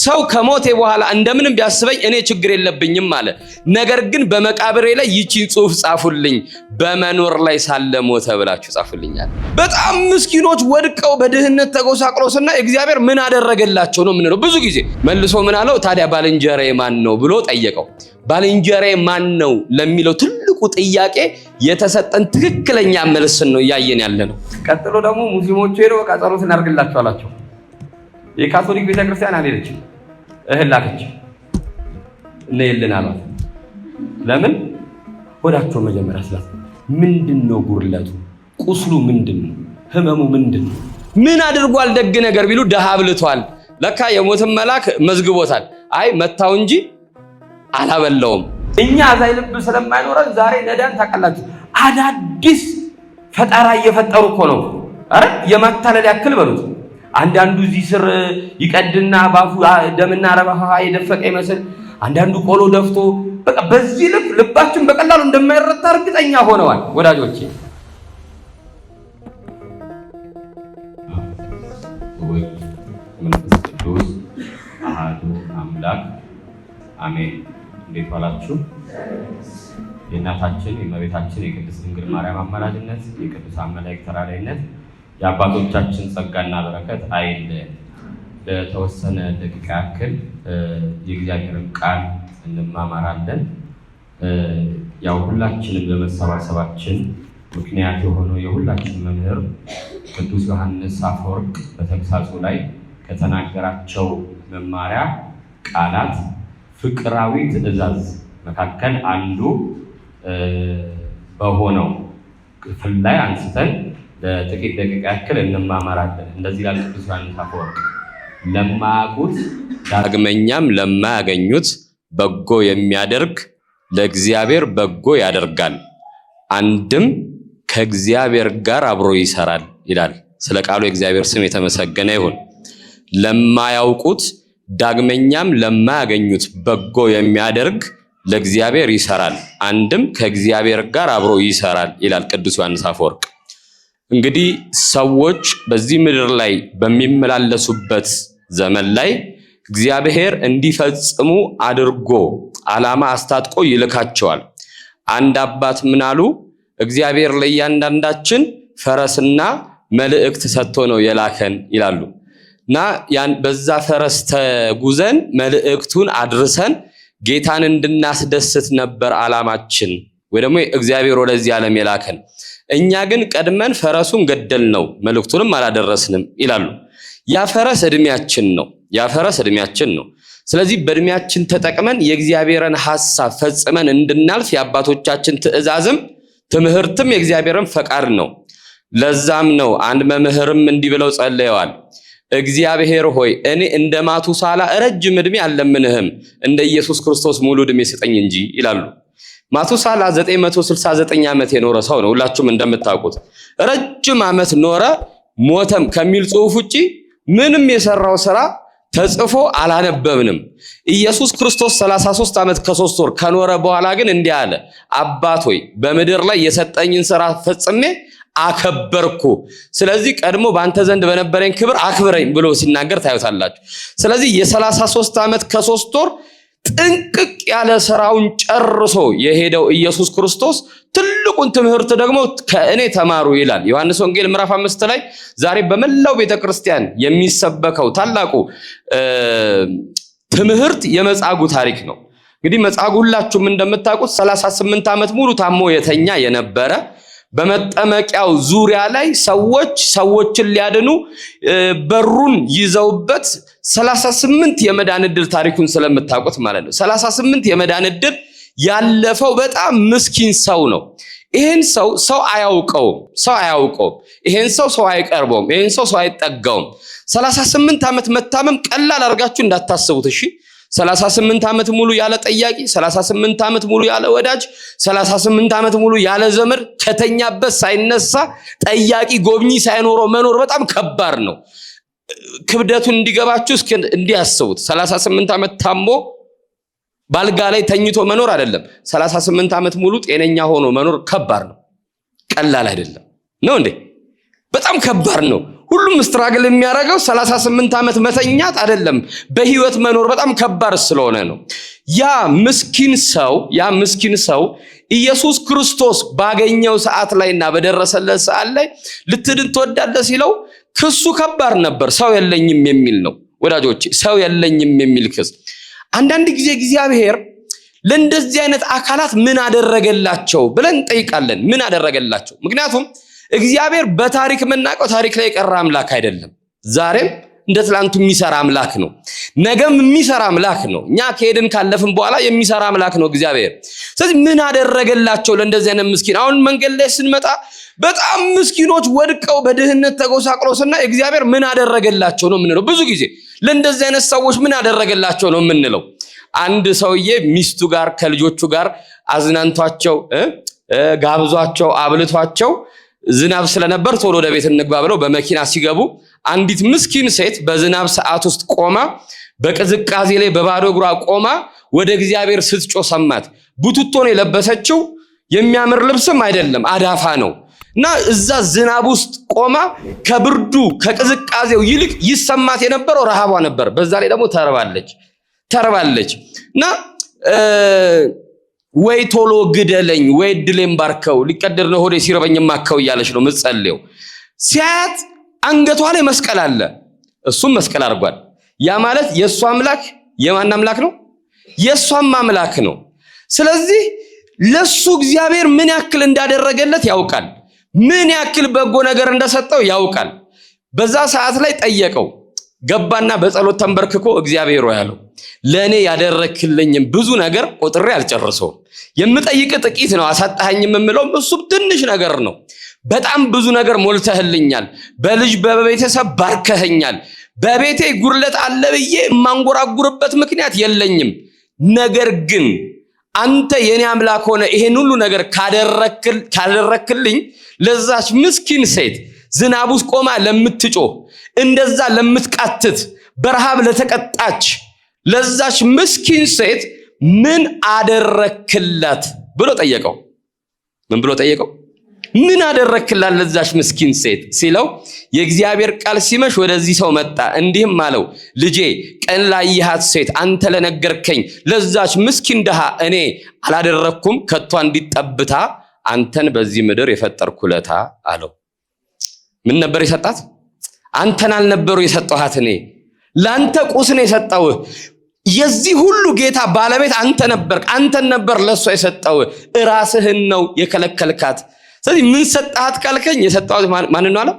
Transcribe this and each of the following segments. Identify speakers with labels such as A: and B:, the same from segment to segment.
A: ሰው ከሞቴ በኋላ እንደምንም ቢያስበኝ እኔ ችግር የለብኝም አለ። ነገር ግን በመቃብሬ ላይ ይቺን ጽሑፍ ጻፉልኝ፣ በመኖር ላይ ሳለ ሞተ ብላችሁ ጻፉልኛል። በጣም ምስኪኖች ወድቀው በድህነት ተጎሳቅለውና እግዚአብሔር ምን አደረገላቸው ነው የምንለው ብዙ ጊዜ። መልሶ ምን አለው? ታዲያ ባልንጀራዬ ማን ነው ብሎ ጠየቀው። ባልንጀራዬ ማን ነው ለሚለው ትልቁ ጥያቄ የተሰጠን ትክክለኛ መልስ ነው እያየን ያለ ነው። ቀጥሎ ደግሞ ሙስሊሞቹ ሄደው በቃ ጸሎት እናድርግላቸው አላቸው። የካቶሊክ ቤተክርስቲያን አልሄደችም፣ እህል ላከች። እነይልን አሏት። ለምን? ሆዳቸው መጀመሪያ ስላት ምንድነው ጉርለቱ? ቁስሉ ምንድነው? ህመሙ ምንድነው? ምን አድርጓል ደግ ነገር ቢሉ ደሃ አብልቷል። ለካ የሞትን መልአክ መዝግቦታል። አይ መታው እንጂ አላበላውም። እኛ አዛይ ልብ ስለማይኖረን ዛሬ ነዳን ታውቃላችሁ፣ አዳዲስ ፈጠራ እየፈጠሩ እኮ ነው። አረ የማታለል ያክል በሉት። አንዳንዱ እዚህ ስር ይቀድና ባፉ ደምና ረባሃ የደፈቀ ይመስል፣ አንዳንዱ ቆሎ ደፍቶ በቃ በዚህ ልባችን በቀላሉ እንደማይረታ እርግጠኛ ሆነዋል ወዳጆቼ። መንፈስ ቅዱስ አሐዱ አምላክ አሜን። እንዴት ዋላችሁ? የእናታችን የእመቤታችን የቅድስት ድንግል ማርያም አማላጅነት፣ የቅዱሳን መላእክት ተራዳኢነት፣ የአባቶቻችን ጸጋና በረከት አይለየን። ለተወሰነ ደቂቃ ያክል የእግዚአብሔርን ቃል እንማማራለን። ያው ሁላችንም ለመሰባሰባችን ምክንያት የሆነው የሁላችን መምህር ቅዱስ ዮሐንስ አፈወርቅ በተግሳጹ ላይ ከተናገራቸው መማሪያ ቃላት ፍቅራዊ ትእዛዝ መካከል አንዱ በሆነው ክፍል ላይ አንስተን ለጥቂት ደቂቃ ያክል እንማማራለን። እንደዚህ ይላል ቅዱስ ዮሐንስ አፈወርቅ፣ ለማያውቁት ዳግመኛም ለማያገኙት በጎ የሚያደርግ ለእግዚአብሔር በጎ ያደርጋል፣ አንድም ከእግዚአብሔር ጋር አብሮ ይሰራል ይላል። ስለ ቃሉ የእግዚአብሔር ስም የተመሰገነ ይሁን። ለማያውቁት ዳግመኛም ለማያገኙት በጎ የሚያደርግ ለእግዚአብሔር ይሰራል፣ አንድም ከእግዚአብሔር ጋር አብሮ ይሰራል ይላል ቅዱስ ዮሐንስ አፈወርቅ። እንግዲህ ሰዎች በዚህ ምድር ላይ በሚመላለሱበት ዘመን ላይ እግዚአብሔር እንዲፈጽሙ አድርጎ ዓላማ አስታጥቆ ይልካቸዋል። አንድ አባት ምን አሉ? እግዚአብሔር ለእያንዳንዳችን ፈረስና መልእክት ሰጥቶ ነው የላከን ይላሉ። እና በዛ ፈረስ ተጉዘን መልእክቱን አድርሰን ጌታን እንድናስደስት ነበር ዓላማችን፣ ወይ ደግሞ እግዚአብሔር ወደዚህ ዓለም የላከን። እኛ ግን ቀድመን ፈረሱን ገደልነው፣ መልእክቱንም አላደረስንም ይላሉ። ያ ፈረስ እድሜያችን ነው። ስለዚህ በእድሜያችን ተጠቅመን የእግዚአብሔርን ሐሳብ ፈጽመን እንድናልፍ የአባቶቻችን ትእዛዝም ትምህርትም የእግዚአብሔርን ፈቃድ ነው። ለዛም ነው አንድ መምህርም እንዲህ ብለው ጸልየዋል። እግዚአብሔር ሆይ እኔ እንደ ማቱሳላ ረጅም እድሜ አልለምንህም፣ እንደ ኢየሱስ ክርስቶስ ሙሉ እድሜ ስጠኝ እንጂ ይላሉ። ማቱሳላ 969 ዓመት የኖረ ሰው ነው። ሁላችሁም እንደምታውቁት ረጅም ዓመት ኖረ ሞተም ከሚል ጽሑፍ ውጪ ምንም የሰራው ስራ ተጽፎ አላነበብንም። ኢየሱስ ክርስቶስ 33 ዓመት ከ3 ወር ከኖረ በኋላ ግን እንዲህ አለ፣ አባት ሆይ በምድር ላይ የሰጠኝን ስራ ፈጽሜ አከበርኩ፣ ስለዚህ ቀድሞ በአንተ ዘንድ በነበረኝ ክብር አክብረኝ ብሎ ሲናገር ታዩታላችሁ። ስለዚህ የ33 ዓመት ከ3 ወር ጥንቅቅ ያለ ስራውን ጨርሶ የሄደው ኢየሱስ ክርስቶስ ትልቁን ትምህርት ደግሞ ከእኔ ተማሩ ይላል። ዮሐንስ ወንጌል ምዕራፍ 5 ላይ ዛሬ በመላው ቤተክርስቲያን የሚሰበከው ታላቁ ትምህርት የመጻጉዕ ታሪክ ነው። እንግዲህ መጻጉዕ ሁላችሁም እንደምታውቁት 38 ዓመት ሙሉ ታሞ የተኛ የነበረ፣ በመጠመቂያው ዙሪያ ላይ ሰዎችን ሊያድኑ በሩን ይዘውበት 38 የመዳን ዕድል ታሪኩን ስለምታውቁት ማለት ነው። 38 የመዳን ዕድል ያለፈው በጣም ምስኪን ሰው ነው። ይሄን ሰው አያውቀውም። ይሄን ሰው አይቀርበውም። ይሄን ሰው አይጠጋውም። 38 ዓመት መታመም ቀላል አድርጋችሁ እንዳታስቡት እሺ። 38 ዓመት ሙሉ ያለ ጠያቂ፣ 38 ዓመት ሙሉ ያለ ወዳጅ፣ 38 ዓመት ሙሉ ያለ ዘመድ ከተኛበት ሳይነሳ ጠያቂ ጎብኚ ሳይኖረው መኖር በጣም ከባድ ነው። ክብደቱን እንዲገባችሁ እስኪ እንዲያስቡት 38 ዓመት ታሞ ባልጋ ላይ ተኝቶ መኖር አይደለም። 38 ዓመት ሙሉ ጤነኛ ሆኖ መኖር ከባድ ነው፣ ቀላል አይደለም ነው እንዴ? በጣም ከባድ ነው። ሁሉም ስትራግል የሚያደርገው 38 ዓመት መተኛት አይደለም በህይወት መኖር በጣም ከባድ ስለሆነ ነው ያ ምስኪን ሰው ኢየሱስ ክርስቶስ ባገኘው ሰዓት ላይና በደረሰለት ሰዓት ላይ ልትድን ተወዳለ ሲለው ክሱ ከባድ ነበር ሰው የለኝም የሚል ነው ወዳጆቼ ሰው የለኝም የሚል ክስ አንዳንድ ጊዜ እግዚአብሔር ለእንደዚህ አይነት አካላት ምን አደረገላቸው ብለን ጠይቃለን ምን አደረገላቸው ምክንያቱም እግዚአብሔር በታሪክ መናቀው ታሪክ ላይ ቀረ አምላክ አይደለም ዛሬም እንደ ትላንቱ የሚሰራ አምላክ ነው ነገም የሚሰራ አምላክ ነው እኛ ከሄድን ካለፍን በኋላ የሚሰራ አምላክ ነው እግዚአብሔር ስለዚህ ምን አደረገላቸው ለእንደዚህ አይነት ምስኪን አሁን መንገድ ላይ ስንመጣ በጣም ምስኪኖች ወድቀው በድህነት ተጎሳቅለውና እግዚአብሔር ምን አደረገላቸው ነው የምንለው ብዙ ጊዜ ለእንደዚህ አይነት ሰዎች ምን አደረገላቸው ነው የምንለው አንድ ሰውዬ ሚስቱ ጋር ከልጆቹ ጋር አዝናንቷቸው ጋብዟቸው አብልቷቸው ዝናብ ስለነበር ቶሎ ወደ ቤት እንግባ ብለው በመኪና ሲገቡ አንዲት ምስኪን ሴት በዝናብ ሰዓት ውስጥ ቆማ በቅዝቃዜ ላይ በባዶ እግሯ ቆማ ወደ እግዚአብሔር ስትጮህ ሰማት ቡቱቶ ነው የለበሰችው የሚያምር ልብስም አይደለም አዳፋ ነው እና እዛ ዝናብ ውስጥ ቆማ ከብርዱ ከቅዝቃዜው ይልቅ ይሰማት የነበረው ረሃቧ ነበር በዛ ላይ ደግሞ ተርባለች እና ወይ ቶሎ ግደለኝ ወይ ድሌም ባርከው ሊቀደር ነው ሆዴ ሲረበኝ ማከው እያለች ነው ምጸልየው ሲያት አንገቷ ላይ መስቀል አለ እሱም መስቀል አርጓል ያ ማለት የሷ አምላክ የማን አምላክ ነው የሷም አምላክ ነው ስለዚህ ለሱ እግዚአብሔር ምን ያክል እንዳደረገለት ያውቃል ምን ያክል በጎ ነገር እንደሰጠው ያውቃል በዛ ሰዓት ላይ ጠየቀው ገባና በጸሎት ተንበርክኮ እግዚአብሔር ያለው ለኔ ያደረክልኝም ብዙ ነገር ቆጥሬ አልጨርሰው የምጠይቅ ጥቂት ነው አሳጣኸኝም የምለው እሱ ትንሽ ነገር ነው በጣም ብዙ ነገር ሞልተህልኛል በልጅ በቤተሰብ ባርከኸኛል በቤቴ ጉርለት አለ ብዬ ማንጎራጉርበት ምክንያት የለኝም ነገር ግን አንተ የኔ አምላክ ሆነ ይሄን ሁሉ ነገር ካደረክልኝ ለዛች ምስኪን ሴት ዝናብ ውስጥ ቆማ ለምትጮህ እንደዛ ለምትቃትት በረሃብ ለተቀጣች ለዛች ምስኪን ሴት ምን አደረክላት ብሎ ጠየቀው ምን ብሎ ጠየቀው ምን አደረክላት ለዛች ምስኪን ሴት ሲለው የእግዚአብሔር ቃል ሲመሽ ወደዚህ ሰው መጣ እንዲህም አለው ልጄ ቀን ላይ ይሃት ሴት አንተ ለነገርከኝ ለዛች ምስኪን ደሃ እኔ አላደረኩም ከቷ እንዲጠብታ አንተን በዚህ ምድር የፈጠርኩለታ አለው ምን ነበር የሰጣት አንተን አልነበሩ የሰጠኋት እኔ ላንተ ቁስን የሰጠው የዚህ ሁሉ ጌታ ባለቤት አንተን ነበር ለሷ የሰጠው ራስህን ነው የከለከልካት ስለዚህ ምን ሰጣት ካልከኝ የሰጣው ማን ነው አለ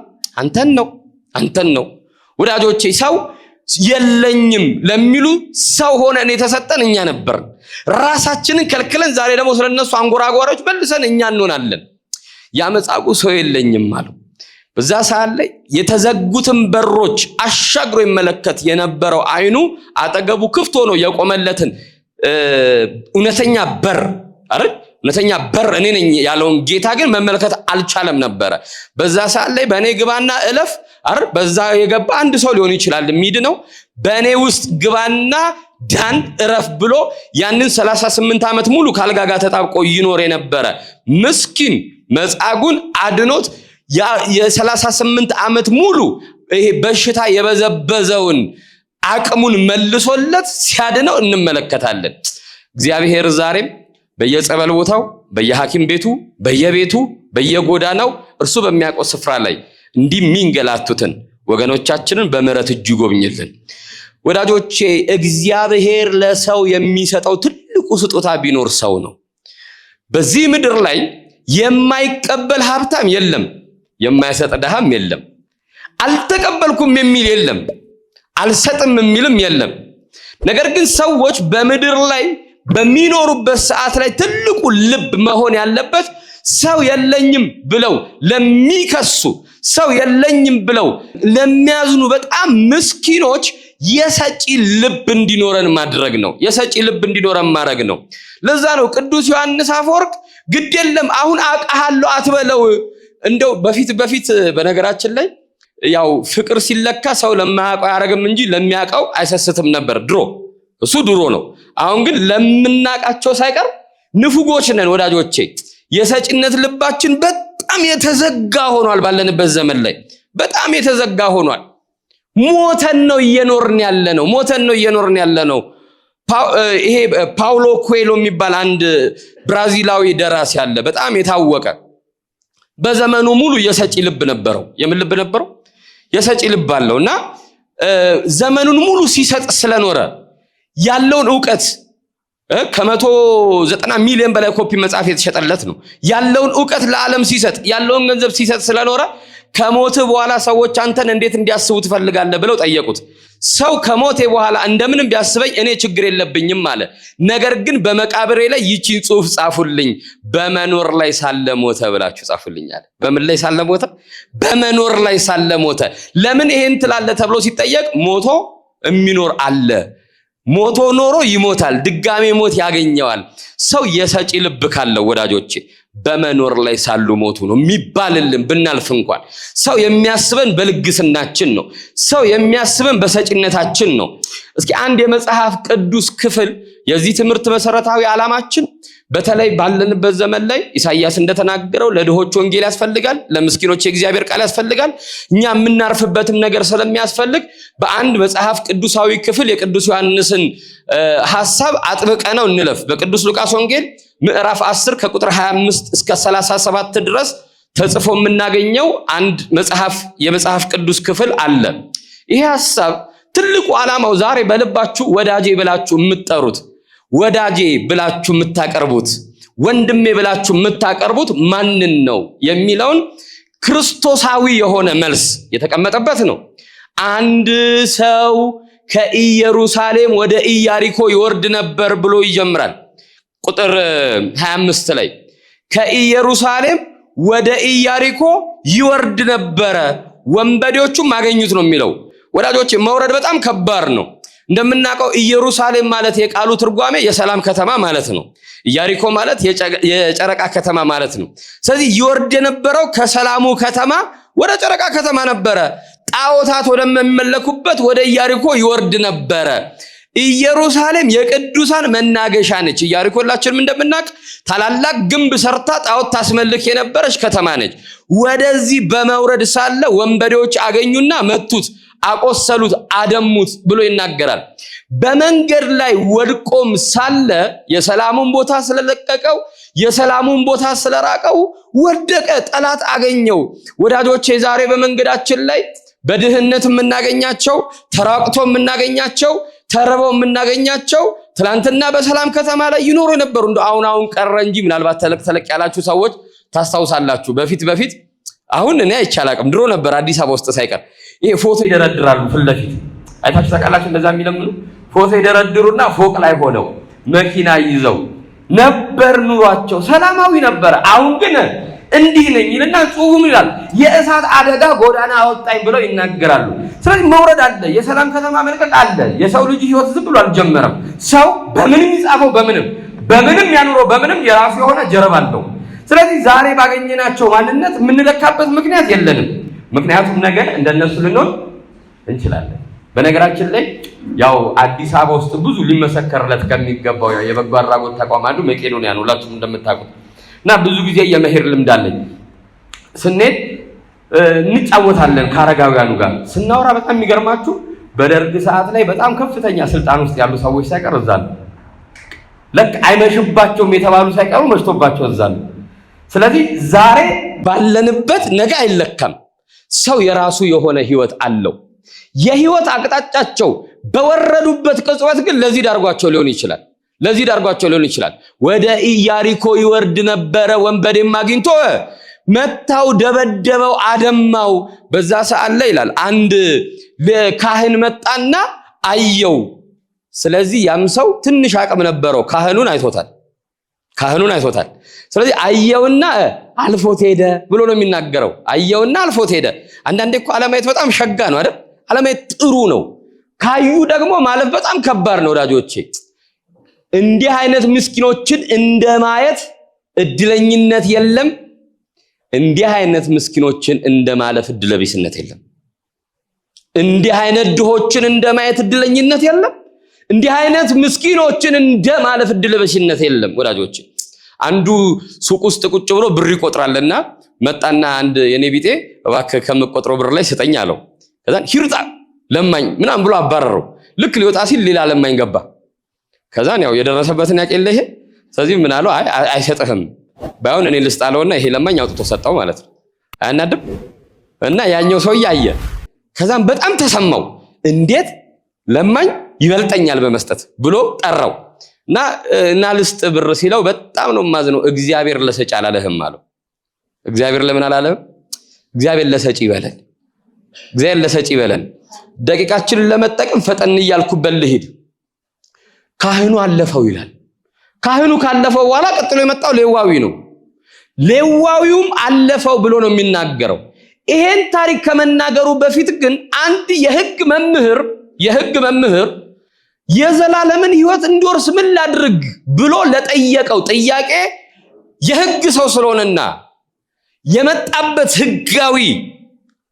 A: አንተን ነው ወዳጆቼ ሰው የለኝም ለሚሉ ሰው ሆነን የተሰጠን እኛ ነበር ራሳችንን ከልክለን ዛሬ ደግሞ ስለነሱ አንጎራጓሮች መልሰን እኛ እንሆናለን ያመጻጉ ሰው የለኝም አሉ በዛ ሰዓት ላይ የተዘጉትን በሮች አሻግሮ ይመለከት የነበረው አይኑ አጠገቡ ክፍት ሆኖ የቆመለትን እውነተኛ በር እኔ ነኝ ያለውን ጌታ ግን መመልከት አልቻለም ነበር በዛ ሰዓት ላይ በእኔ ግባና እለፍ በዛ የገባ አንድ ሰው ሊሆን ይችላል የሚድነው በእኔ ውስጥ ግባና ዳን እረፍ ብሎ ያንን 38 ዓመት ሙሉ ካልጋጋ ተጣብቆ ይኖር የነበረ ምስኪን መጻጉን አድኖት የ38 ዓመት ሙሉ ይሄ በሽታ የበዘበዘውን አቅሙን መልሶለት ሲያድነው እንመለከታለን እግዚአብሔር ዛሬም በየጸበል ቦታው በየሐኪም ቤቱ በየቤቱ በየጎዳናው እርሱ በሚያቆ ስፍራ ላይ እንዲሚንገላቱትን ወገኖቻችንን በመረት እጅ ይጎብኝልን ወዳጆቼ እግዚአብሔር ለሰው የሚሰጠው ትልቁ ስጦታ ቢኖር ሰው ነው በዚህ ምድር ላይ የማይቀበል ሀብታም የለም የማይሰጥ ደሃም የለም አልተቀበልኩም የሚል የለም አልሰጥም የሚልም የለም ነገር ግን ሰዎች በምድር ላይ በሚኖሩበት ሰዓት ላይ ትልቁ ልብ መሆን ያለበት ሰው የለኝም ብለው ለሚከሱ ሰው የለኝም ብለው ለሚያዝኑ በጣም ምስኪኖች የሰጪ ልብ እንዲኖረን ማድረግ ነው የሰጪ ልብ እንዲኖረን ማድረግ ነው ለዛ ነው ቅዱስ ዮሐንስ አፈወርቅ ግድ የለም አሁን አቃሃለሁ አትበለው እንደው በፊት በነገራችን ላይ ያው ፍቅር ሲለካ ሰው ለማያውቀው ያረግም እንጂ ለሚያውቀው አይሰስትም ነበር ድሮ ነው አሁን ግን ለምናቃቸው ሳይቀር ንፉጎች ነን ወዳጆቼ የሰጪነት ልባችን በጣም የተዘጋ ሆኗል ባለንበት ዘመን ላይ በጣም የተዘጋ ሆኗል። ሞተን ነው እየኖርን ያለነው። ይሄ ፓውሎ ኮኤሎ የሚባል አንድ ብራዚላዊ ደራሲ አለ፣ በጣም የታወቀ። በዘመኑ ሙሉ የሰጪ ልብ ነበረው። የምን ልብ ነበረው? የሰጪ ልብ አለውና ዘመኑን ሙሉ ሲሰጥ ስለኖረ ያለውን ዕውቀት ከ190 ሚሊዮን በላይ ኮፒ መጽሐፍ የተሸጠለት ነው። ያለውን ዕውቀት ለዓለም ሲሰጥ፣ ያለውን ገንዘብ ሲሰጥ ስለኖረ ከሞት በኋላ ሰዎች አንተን እንዴት እንዲያስቡ ትፈልጋለህ ብለው ጠየቁት። ሰው ከሞቴ በኋላ እንደምንም ቢያስበኝ እኔ ችግር የለብኝም አለ። ነገር ግን በመቃብሬ ላይ ይቺን ጽሑፍ ጻፉልኝ፣ በመኖር ላይ ሳለ ሞተ ብላችሁ ጻፉልኝ አለ። በምን ላይ ሳለ ሞተ? በመኖር ላይ ሳለ ሞተ። ለምን ይሄን ትላለህ ተብሎ ሲጠየቅ ሞቶ የሚኖር አለ፣ ሞቶ ኖሮ ይሞታል፣ ድጋሜ ሞት ያገኘዋል። ሰው የሰጪ ልብ ካለው ወዳጆቼ በመኖር ላይ ሳሉ ሞቱ ነው የሚባልልን። ብናልፍ እንኳን ሰው የሚያስበን በልግስናችን ነው። ሰው የሚያስበን በሰጪነታችን ነው። እስኪ አንድ የመጽሐፍ ቅዱስ ክፍል የዚህ ትምህርት መሰረታዊ ዓላማችን በተለይ ባለንበት ዘመን ላይ ኢሳይያስ እንደተናገረው ለድሆች ወንጌል ያስፈልጋል፣ ለምስኪኖች የእግዚአብሔር ቃል ያስፈልጋል። እኛ የምናርፍበትም ነገር ስለሚያስፈልግ በአንድ መጽሐፍ ቅዱሳዊ ክፍል የቅዱስ ዮሐንስን ሐሳብ አጥብቀነው እንለፍ። በቅዱስ ሉቃስ ወንጌል ምዕራፍ 10 ከቁጥር 25 እስከ 37 ድረስ ተጽፎ የምናገኘው አንድ የመጽሐፍ ቅዱስ ክፍል አለ። ይሄ ሐሳብ ትልቁ ዓላማው ዛሬ በልባችሁ ወዳጄ ብላችሁ የምትጠሩት፣ ወዳጄ ብላችሁ የምታቀርቡት፣ ወንድሜ ብላችሁ የምታቀርቡት ማንን ነው የሚለውን ክርስቶሳዊ የሆነ መልስ የተቀመጠበት ነው። አንድ ሰው ከኢየሩሳሌም ወደ ኢያሪኮ ይወርድ ነበር ብሎ ይጀምራል። ቁጥር 25 ላይ ከኢየሩሳሌም ወደ ኢያሪኮ ይወርድ ነበረ፣ ወንበዴዎቹም አገኙት ነው የሚለው። ወዳጆች መውረድ በጣም ከባድ ነው። እንደምናውቀው ኢየሩሳሌም ማለት የቃሉ ትርጓሜ የሰላም ከተማ ማለት ነው። ኢያሪኮ ማለት የጨረቃ ከተማ ማለት ነው። ስለዚህ ይወርድ የነበረው ከሰላሙ ከተማ ወደ ጨረቃ ከተማ ነበረ። ጣዖታት ወደሚመለኩበት ወደ ኢያሪኮ ይወርድ ነበረ። ኢየሩሳሌም የቅዱሳን መናገሻ ነች። ኢያሪኮ ሁላችንም እንደምናውቅ ታላላቅ ግንብ ሰርታ ጣዖት ታስመልክ የነበረች ከተማ ነች። ወደዚህ በመውረድ ሳለ ወንበዴዎች አገኙና መቱት፣ አቆሰሉት፣ አደሙት ብሎ ይናገራል። በመንገድ ላይ ወድቆም ሳለ የሰላሙን ቦታ ስለለቀቀው፣ የሰላሙን ቦታ ስለራቀው ወደቀ፣ ጠላት አገኘው። ወዳጆቼ ዛሬ በመንገዳችን ላይ በድህነት የምናገኛቸው፣ ተራቅቶ የምናገኛቸው፣ ተርበው የምናገኛቸው ትላንትና በሰላም ከተማ ላይ ይኖሩ የነበሩ እንደ አሁን ቀረ እንጂ ምናልባት ተለቅ ያላችሁ ሰዎች ታስታውሳላችሁ። በፊት አሁን እኔ አይቻላቅም ድሮ ነበር አዲስ አበባ ውስጥ ሳይቀር ይሄ ፎቶ ይደረድራሉ። ፊት ለፊት አይታችሁ ታውቃላችሁ? እንደዛ የሚለምኑ ፎቶ ይደረድሩና ፎቅ ላይ ሆነው መኪና ይዘው ነበር ኑሯቸው፣ ሰላማዊ ነበር። አሁን ግን እንዲህ ነኝ ይልና ጽሁፉም ይላል የእሳት አደጋ ጎዳና አወጣኝ ብለው ይናገራሉ። ስለዚህ መውረድ አለ፣ የሰላም ከተማ መልቀቅ አለ። የሰው ልጅ ህይወት ዝም ብሎ አልጀመረም። ሰው በምንም ይጻፈው በምንም ያኑረው በምንም የራሱ የሆነ ጀርባ አለው። ስለዚህ ዛሬ ባገኘናቸው ማንነት የምንለካበት ምክንያት የለንም። ምክንያቱም ነገ እንደነሱ ልንሆን እንችላለን። በነገራችን ላይ ያው አዲስ አበባ ውስጥ ብዙ ሊመሰከርለት ከሚገባው የበጎ አድራጎት ተቋም አንዱ መቄዶንያ ነው፣ ሁላችሁም እንደምታውቁት። እና ብዙ ጊዜ የመሄድ ልምድ አለኝ። ስንሄድ እንጫወታለን ከአረጋውያኑ ጋር ስናወራ። በጣም የሚገርማችሁ በደርግ ሰዓት ላይ በጣም ከፍተኛ ስልጣን ውስጥ ያሉ ሰዎች ሳይቀር እዛ ነው። ለክ አይመሽባቸውም የተባሉ ሳይቀሩ መሽቶባቸው እዛ ነው። ስለዚህ ዛሬ ባለንበት ነገ አይለካም። ሰው የራሱ የሆነ ህይወት አለው። የህይወት አቅጣጫቸው በወረዱበት ቅጽበት ግን ለዚህ ዳርጓቸው ሊሆን ይችላል። ወደ ኢያሪኮ ይወርድ ነበረ፣ ወንበዴም አግኝቶ መታው፣ ደበደበው፣ አደማው። በዛ ሰዓት ላይ ይላል አንድ ካህን መጣና አየው። ስለዚህ ያም ሰው ትንሽ አቅም ነበረው፣ ካህኑን አይቶታል። ስለዚህ አየውና አልፎት ሄደ ብሎ ነው የሚናገረው። አየውና አልፎት ሄደ። አንዳንዴ እኮ አለማየት በጣም ሸጋ ነው አይደል? አለማየት ጥሩ ነው። ካዩ ደግሞ ማለፍ በጣም ከባድ ነው ወዳጆቼ። እንዲህ አይነት ምስኪኖችን እንደማየት እድለኝነት የለም። እንዲህ አይነት ምስኪኖችን እንደማለፍ እድለቢስነት የለም። እንዲህ አይነት ድሆችን እንደማየት እድለኝነት የለም። እንዲህ አይነት ምስኪኖችን እንደማለፍ እድለቢስነት የለም ወዳጆቼ። አንዱ ሱቅ ውስጥ ቁጭ ብሎ ብር ይቆጥራልና መጣና አንድ የኔ ቢጤ እባክህ ከምቆጥረው ብር ላይ ስጠኝ አለው። ከዛን ሂርጣ ለማኝ ምናምን ብሎ አባረረው። ልክ ሊወጣ ሲል ሌላ ለማኝ ገባ። ከዛን ያው የደረሰበትን ያቀለ ይሄ ስለዚህ ምን አለው አይሰጥህም ባይሆን እኔ ልስጣለውና ይሄ ለማኝ አውጥቶ ሰጣው ማለት ነው። አያናድም? እና ያኛው ሰው ያየ ከዛን በጣም ተሰማው። እንዴት ለማኝ ይበልጠኛል በመስጠት ብሎ ጠራው እና ልስጥ ብር ሲለው በጣም ነው ማዝነው። እግዚአብሔር ለሰጪ አላለህም አለው። እግዚአብሔር ለምን አላለህም? እግዚአብሔር ለሰጪ ይበለን። እግዚአብሔር ለሰጪ ይበለን። ደቂቃችንን ለመጠቀም ፈጠን እያልኩበት ልሂድ። ካህኑ አለፈው ይላል። ካህኑ ካለፈው በኋላ ቀጥሎ የመጣው ሌዋዊ ነው። ሌዋዊውም አለፈው ብሎ ነው የሚናገረው። ይሄን ታሪክ ከመናገሩ በፊት ግን አንድ የሕግ መምህር የዘላለምን ሕይወት እንዲወርስ ምን ላድርግ ብሎ ለጠየቀው ጥያቄ የሕግ ሰው ስለሆነና የመጣበት ሕጋዊ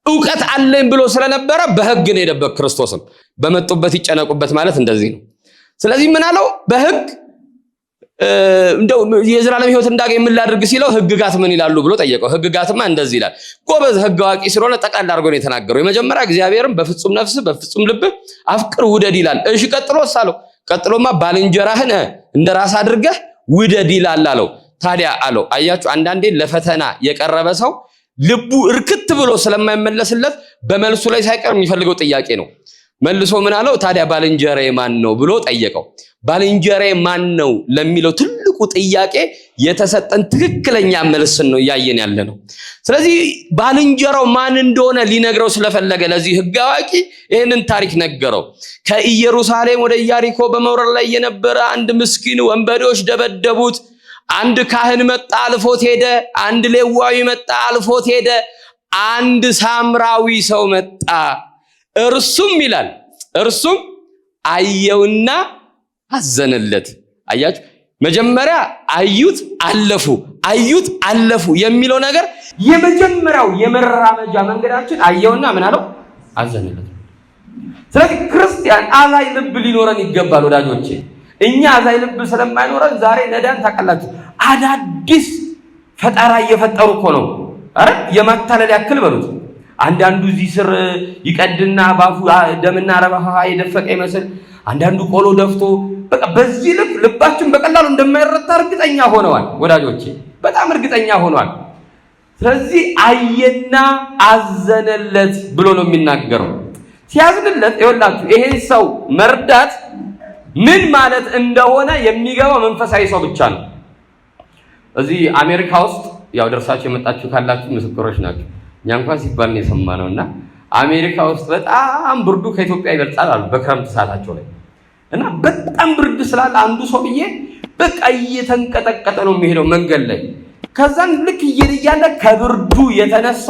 A: ዕውቀት አለኝ ብሎ ስለነበረ በሕግ ነው የደበቅ ክርስቶስም በመጡበት ይጨነቁበት ማለት እንደዚህ ነው። ስለዚህ ምን አለው? በሕግ እንደው የዘላለም ሕይወት እንዳገኝ ምን ላድርግ ሲለው ሕግጋት ምን ይላሉ ብሎ ጠየቀው። ሕግጋትማ እንደዚህ ይላል። ጎበዝ ሕግ አዋቂ ስለሆነ ጠቃል አድርጎ ነው የተናገረው። የመጀመሪያ እግዚአብሔርን በፍጹም ነፍስ በፍጹም ልብ አፍቅር ውደድ ይላል። እሺ ቀጥሎስ አለው። ቀጥሎማ ባልንጀራህን እንደራስ አድርገህ ውደድ ይላል አለው። ታዲያ አለው አያችሁ አንዳንዴ ለፈተና የቀረበ ሰው ልቡ እርክት ብሎ ስለማይመለስለት በመልሱ ላይ ሳይቀር የሚፈልገው ጥያቄ ነው። መልሶ ምን አለው? ታዲያ ባልንጀራዬ ማን ነው ብሎ ጠየቀው። ባልንጀራዬ ማን ነው ለሚለው ትልቁ ጥያቄ የተሰጠን ትክክለኛ መልስ ነው ያየን ያለ ነው። ስለዚህ ባልንጀራው ማን እንደሆነ ሊነግረው ስለፈለገ ለዚህ ሕግ አዋቂ ይህንን ታሪክ ነገረው። ከኢየሩሳሌም ወደ ኢያሪኮ በመውረድ ላይ የነበረ አንድ ምስኪን ወንበዴዎች ደበደቡት። አንድ ካህን መጣ አልፎት ሄደ። አንድ ሌዋዊ መጣ አልፎት ሄደ። አንድ ሳምራዊ ሰው መጣ። እርሱም አየውና አዘነለት። አያችሁ መጀመሪያ አዩት አለፉ የሚለው ነገር የመጀመሪያው የመራመጃ መንገዳችን አየውና ምን አለው? አዘነለት። ስለዚህ ክርስቲያን አዛኝ ልብ ሊኖረን ይገባል ወዳጆቼ። እኛ አዛኝ ልብ ስለማይኖረን ዛሬ ነዳን ታውቃላችሁ አዳዲስ ፈጠራ እየፈጠሩ እኮ ነው። አረ የማታለል ያክል በሉት። አንዳንዱ እዚህ ስር ይቀድና ባፉ ደምና ረባሃ የደፈቀ ይመስል አንዳንዱ ቆሎ ደፍቶ በቃ በዚህ ልባችን በቀላሉ እንደማይረታ እርግጠኛ ሆነዋል ወዳጆቼ፣ በጣም እርግጠኛ ሆነዋል። ስለዚህ አየና አዘነለት ብሎ ነው የሚናገረው። ሲያዝንለት ይኸውላችሁ ይሄን ሰው መርዳት ምን ማለት እንደሆነ የሚገባው መንፈሳዊ ሰው ብቻ ነው። እዚህ አሜሪካ ውስጥ ያው ደርሳችሁ የመጣችሁ ካላችሁ ምስክሮች ናችሁ። እኛ እንኳን ሲባል ነው የሰማነውና አሜሪካ ውስጥ በጣም ብርዱ ከኢትዮጵያ ይበልጣል አሉ በክረምት ሰዓታቸው ላይ እና በጣም ብርድ ስላለ አንዱ ሰውዬ በቃ እየተንቀጠቀጠ ነው የሚሄደው መንገድ ላይ። ከዛን ልክ እያለ ከብርዱ የተነሳ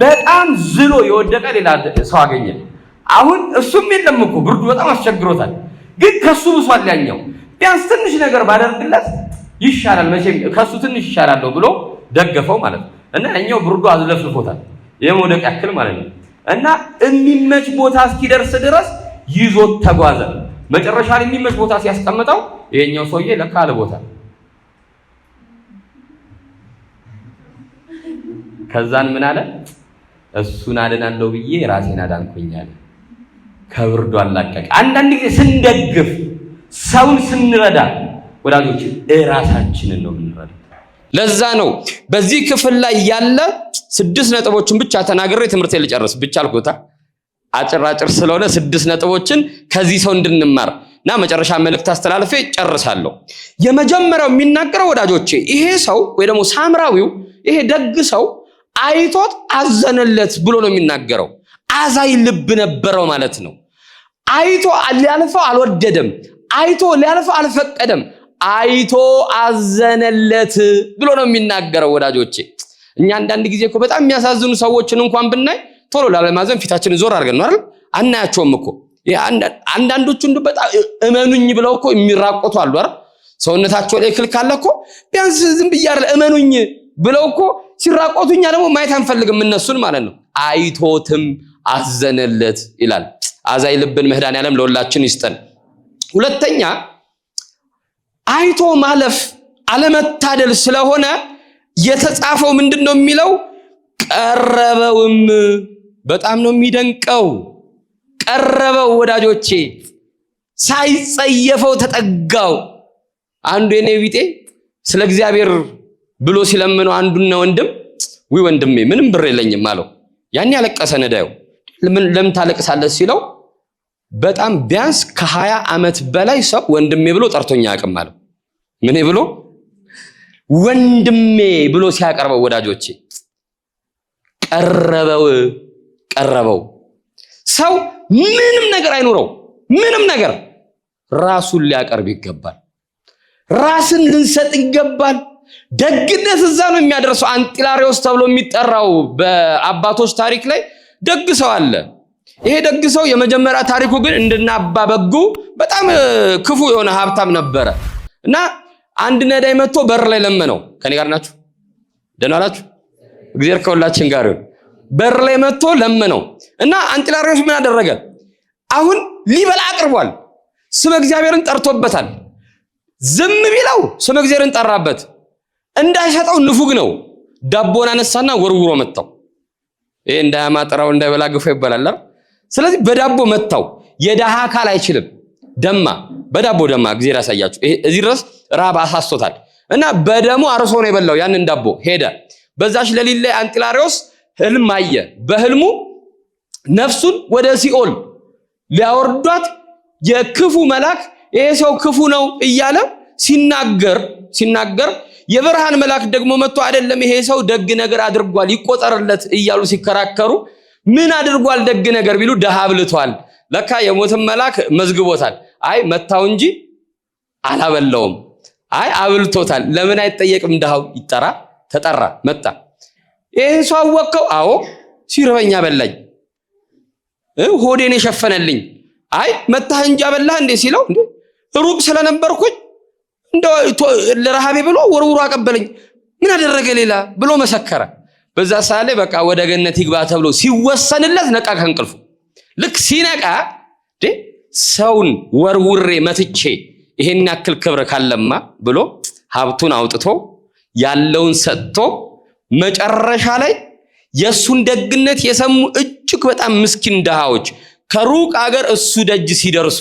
A: በጣም ዝሎ የወደቀ ሌላ ሰው አገኘ። አሁን እሱም የለም እኮ ብርዱ በጣም አስቸግሮታል፣ ግን ከሱ ብሷል ያኛው። ቢያንስ ትንሽ ነገር ባደርግለት ይሻላል መቼም ከሱ ትንሽ ይሻላል ብሎ ደገፈው ማለት ነው። እና ያኛው ብርዱ አዝለፍልፎታል የመውደቅ ያክል ማለት ነው። እና የሚመች ቦታ እስኪደርስ ድረስ ይዞት ተጓዘ። መጨረሻ ላይ የሚመች ቦታ ሲያስቀምጠው ይሄኛው ሰውዬ ለካ አለ ቦታ። ከዛን ምን አለ? እሱን አድናለሁ ብዬ ራሴን አዳንኩኝ አለ። ከብርዱ አላቀቀ። አንዳንድ ጊዜ ስንደግፍ ሰውን ስንረዳ ወዳጆች ራሳችንን ነው የምንረዳው። ለዛ ነው በዚህ ክፍል ላይ ያለ 6 ነጥቦችን ብቻ ተናግሬ ትምህርቴን ልጨርስ ብቻ አልኩታ። አጭራጭር ስለሆነ 6 ነጥቦችን ከዚህ ሰው እንድንማርና መጨረሻ መልእክት አስተላልፌ ጨርሳለሁ። የመጀመሪያው የሚናገረው ወዳጆቼ ይሄ ሰው ወይ ደግሞ ሳምራዊው ይሄ ደግ ሰው አይቶት አዘነለት ብሎ ነው የሚናገረው። አዛኝ ልብ ነበረው ማለት ነው። አይቶ ሊያልፈው አልወደደም፣ አይቶ ሊያልፈው አልፈቀደም፣ አይቶ አዘነለት ብሎ ነው የሚናገረው ወዳጆቼ። እኛ አንዳንድ ጊዜ እኮ በጣም የሚያሳዝኑ ሰዎችን እንኳን ብናይ ቶሎ ላለማዘን ፊታችንን ዞር አድርገን ነው አይደል? አናያቸውም እኮ። አንዳንዶቹ እንደው በጣም እመኑኝ ብለው እኮ የሚራቆቱ አሉ አይደል? ሰውነታቸው ላይ እክል ካለ እኮ ቢያንስ ዝም ብዬ አይደል እመኑኝ ብለው እኮ ሲራቆቱኛ ደግሞ ማየት አንፈልግም እነሱን ማለት ነው። አይቶትም አዘነለት ይላል። አዛኝ ልብን መድኃኔዓለም ለሁላችን ይስጠን። ሁለተኛ አይቶ ማለፍ አለመታደል ስለሆነ የተጻፈው ምንድነው የሚለው? ቀረበውም። በጣም ነው የሚደንቀው። ቀረበው ወዳጆቼ፣ ሳይጸየፈው ተጠጋው። አንዱ የኔ ቢጤ ስለ እግዚአብሔር ብሎ ሲለምነው አንዱና ወንድም ወይ ወንድሜ ምንም ብር የለኝም አለው። ያን ያለቀሰ ነዳዩ ለምን ታለቅሳለህ ሲለው በጣም ቢያንስ ከ20 ዓመት በላይ ሰው ወንድሜ ብሎ ጠርቶኛ ያቅም አለው። ምን ብሎ? ወንድሜ ብሎ ሲያቀርበው ወዳጆቼ ቀረበው። ሰው ምንም ነገር አይኖረው፣ ምንም ነገር ራሱን ሊያቀርብ ይገባል። ራስን ልንሰጥ ይገባል። ደግነት እዛ ነው የሚያደርሰው። አንጢላሪዎስ ተብሎ የሚጠራው በአባቶች ታሪክ ላይ ደግ ሰው አለ። ይሄ ደግ ሰው የመጀመሪያ ታሪኩ ግን እንደና አባ በጉ በጣም ክፉ የሆነ ሀብታም ነበረ እና አንድ ነዳይ መጥቶ በር ላይ ለመነው። ከኔ ጋር ናችሁ? ደህና ናችሁ? እግዚአብሔር ከሁላችን ጋር ይሁን። በር ላይ መጥቶ ለመነው እና አንጢላሪዎስ ምን አደረገ? አሁን ሊበላ አቅርቧል። ስመ እግዚአብሔርን ጠርቶበታል። ዝም ቢለው ስመ እግዚአብሔርን ጠራበት። እንዳይሰጠው ንፉግ ነው። ዳቦን አነሳና ወርውሮ መታው። ይሄ እንዳያማጥራው እንዳይበላ ግፎ ይባላል። ስለዚህ በዳቦ መታው። የዳሃ አካል አይችልም። ደማ፣ በዳቦ ደማ። እግዚአብሔር ያሳያችሁ። እዚህ ድረስ ራብ አሳስቶታል እና በደሙ አርሶ ነው የበላው ያንን ዳቦ። ሄደ። በዛች ሌሊት ላይ አንጢላሪዎስ ህልም አየ። በህልሙ ነፍሱን ወደ ሲኦል ሊያወርዷት የክፉ መልአክ ይሄ ሰው ክፉ ነው እያለ ሲናገር የብርሃን መልአክ ደግሞ መጥቶ አይደለም ይሄ ሰው ደግ ነገር አድርጓል ይቆጠርለት እያሉ ሲከራከሩ ምን አድርጓል ደግ ነገር ቢሉ ደሃ አብልቷል። ለካ የሞትን መልአክ መዝግቦታል። አይ መታው እንጂ አላበላውም። አይ አብልቶታል። ለምን አይጠየቅም? ደሃው ይጠራ። ተጠራ፣ መጣ። ይሄ ሰው አወቀው። አዎ ሲርበኛ በላኝ፣ ሆዴን የሸፈነልኝ። አይ መታህ እንጂ አበላህ እንዴ ሲለው እንዴ ሩቅ ስለነበርኩኝ እንደው ለረሃቤ ብሎ ወርውሮ አቀበለኝ፣ ምን አደረገ ሌላ ብሎ መሰከረ። በዛ ሰዓት ላይ በቃ ወደ ገነት ይግባ ተብሎ ሲወሰንለት ነቃ ከእንቅልፉ። ልክ ሲነቃ ሰውን ወርውሬ መትቼ ይሄን ያክል ክብር ካለማ ብሎ ሀብቱን አውጥቶ ያለውን ሰጥቶ መጨረሻ ላይ የሱን ደግነት የሰሙ እጅግ በጣም ምስኪን ደሃዎች ከሩቅ አገር እሱ ደጅ ሲደርሱ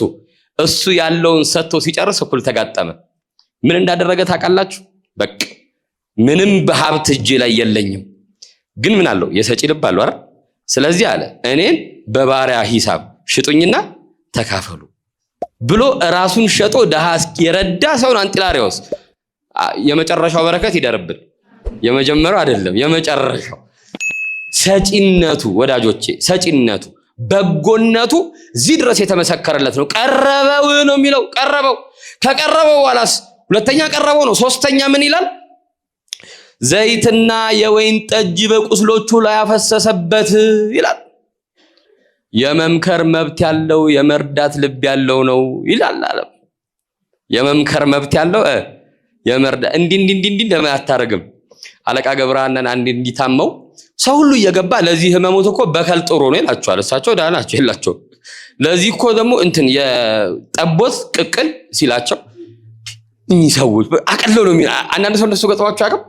A: እሱ ያለውን ሰጥቶ ሲጨርስ እኩል ተጋጠመ። ምን እንዳደረገ ታውቃላችሁ? በቃ ምንም በሀብት እጅ ላይ የለኝም፣ ግን ምን አለው? የሰጪ ልብ አለው አይደል? ስለዚህ አለ እኔን በባሪያ ሂሳብ ሽጡኝና ተካፈሉ ብሎ ራሱን ሸጦ ደሃ የረዳ ሰውን አንጢላሪዎስ። የመጨረሻው በረከት ይደርብን። የመጀመሪያው አይደለም፣ የመጨረሻው ሰጪነቱ ወዳጆቼ፣ ሰጪነቱ በጎነቱ እዚህ ድረስ የተመሰከረለት ነው። ቀረበው ነው የሚለው። ቀረበው። ከቀረበው በኋላስ ሁለተኛ ቀረበው ነው። ሶስተኛ ምን ይላል? ዘይትና የወይን ጠጅ በቁስሎቹ ላይ ያፈሰሰበት ይላል። የመምከር መብት ያለው የመርዳት ልብ ያለው ነው ይላል አለ። የመምከር መብት ያለው የመርዳት እንዲህ ለምን አታረግም? አለቃ ገብረሃናን አንድ እንዲታመው ሰው ሁሉ እየገባ ለዚህ ህመሙት እኮ በከል ጥሩ ነው ይላቸዋል። እሳቸው ዳና ናቸው ይላቸው። ለዚህ እኮ ደግሞ የጠቦት ቅቅል ሲላቸው እኚህ ሰዎች አቀለው ነው የሚል አንዳንድ ሰው እንደሱ ገጥሟቸው አቅም